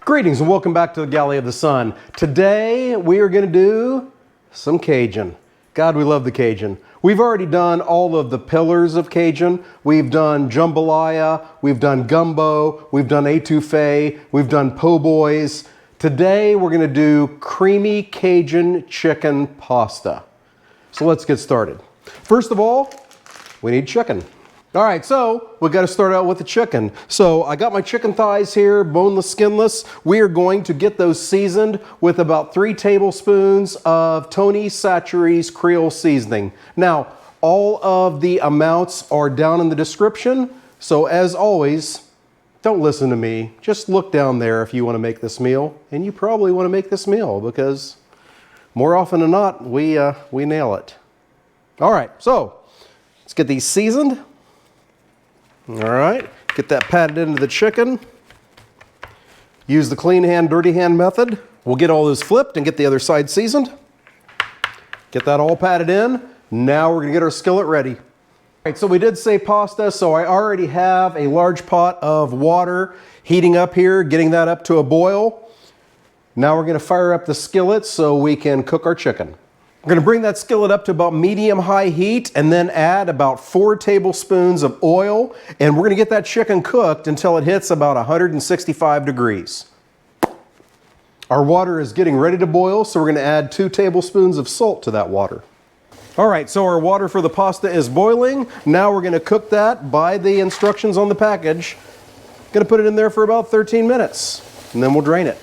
Greetings and welcome back to the Galley of the Sun. Today we are going to do some Cajun. God, we love the Cajun. We've already done all of the pillars of Cajun. We've done jambalaya, we've done gumbo, we've done étouffée, we've done po' boys. Today we're going to do creamy Cajun chicken pasta. So let's get started. First of all, we need chicken. All right, so we got to start out with the chicken. So I got my chicken thighs here, boneless, skinless. We are going to get those seasoned with about 3 tablespoons of Tony Chachere's Creole seasoning. Now, all of the amounts are down in the description. So as always, don't listen to me. Just look down there if you want to make this meal. And you probably want to make this meal because more often than not, we nail it. All right, so let's get these seasoned. All right, get that patted into the chicken. Use the clean hand, dirty hand method. We'll get all those flipped and get the other side seasoned. Get that all patted in. Now we're gonna get our skillet ready. All right, so we did say pasta, so I already have a large pot of water heating up here, getting that up to a boil. Now we're gonna fire up the skillet so we can cook our chicken. We're going to bring that skillet up to about medium-high heat and then add about 4 tablespoons of oil, and we're going to get that chicken cooked until it hits about 165 degrees. Our water is getting ready to boil, so we're going to add 2 tablespoons of salt to that water. All right, so our water for the pasta is boiling. Now we're going to cook that by the instructions on the package. Going to put it in there for about 13 minutes, and then we'll drain it.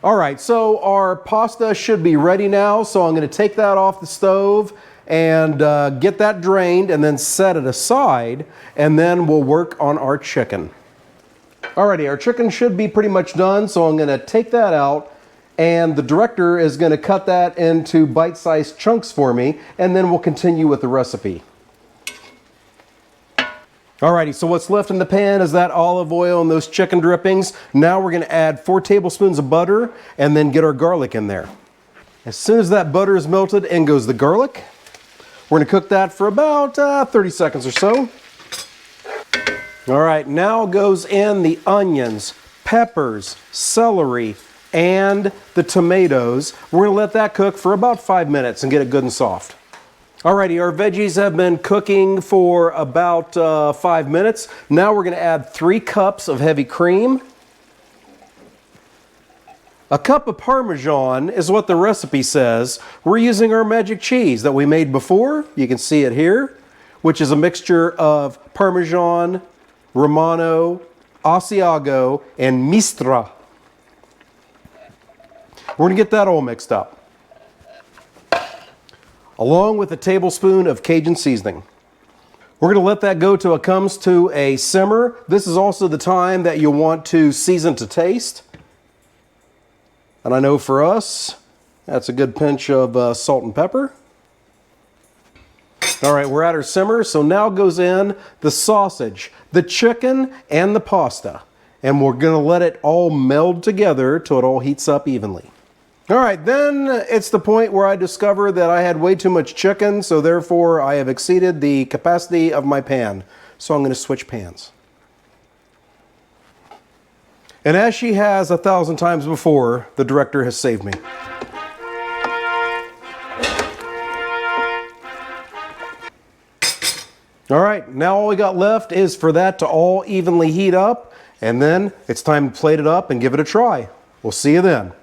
All right, so our pasta should be ready now, so I'm going to take that off the stove and get that drained and then set it aside, and then we'll work on our chicken. Alrighty, our chicken should be pretty much done, so I'm going to take that out, and the director is going to cut that into bite-sized chunks for me, and then we'll continue with the recipe. Alrighty, so what's left in the pan is that olive oil and those chicken drippings. Now we're going to add 4 tablespoons of butter and then get our garlic in there. As soon as that butter is melted, in goes the garlic. We're going to cook that for about 30 seconds or so. Alright, now goes in the onions, peppers, celery, and the tomatoes. We're going to let that cook for about 5 minutes and get it good and soft. Alrighty, our veggies have been cooking for about 5 minutes. Now we're going to add 3 cups of heavy cream. A cup of Parmesan is what the recipe says. We're using our magic cheese that we made before. You can see it here, which is a mixture of Parmesan, Romano, Asiago, and Mistra. We're going to get that all mixed up, along with a tablespoon of Cajun seasoning. We're going to let that go till it comes to a simmer. This is also the time that you want to season to taste. And I know for us, that's a good pinch of salt and pepper. All right, we're at our simmer, so now goes in the sausage, the chicken, and the pasta. And we're going to let it all meld together till it all heats up evenly. All right, then it's the point where I discover that I had way too much chicken, so therefore I have exceeded the capacity of my pan. So I'm going to switch pans. And as she has 1,000 times before, the director has saved me. All right, now all we got left is for that to all evenly heat up, and then it's time to plate it up and give it a try. We'll see you then.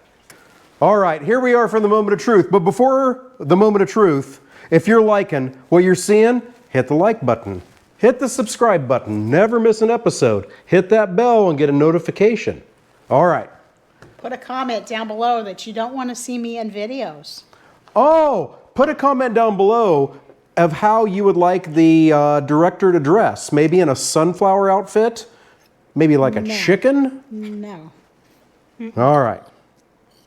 All right, here we are for the moment of truth. But before the moment of truth, if you're liking what you're seeing, hit the like button. Hit the subscribe button. Never miss an episode. Hit that bell and get a notification. All right. Put a comment down below that you don't want to see me in videos. Oh, put a comment down below of how you would like the director to dress. Maybe in a sunflower outfit? Maybe like a chicken? No. All right.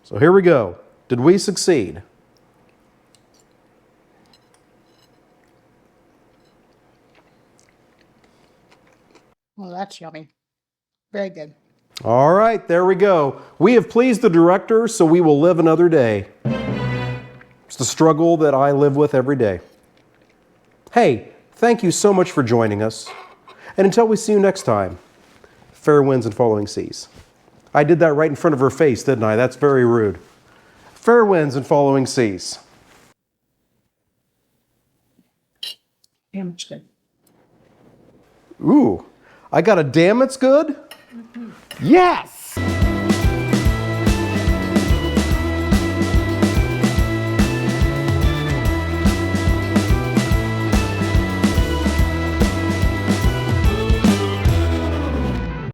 So here we go. Did we succeed? Well, that's yummy. Very good. All right, there we go. We have pleased the director, so we will live another day. It's the struggle that I live with every day. Hey, thank you so much for joining us. And until we see you next time, fair winds and following seas. I did that right in front of her face, didn't I? That's very rude. Fair winds and following seas. Damn, it's good. Ooh, I got a damn it's good? Yes!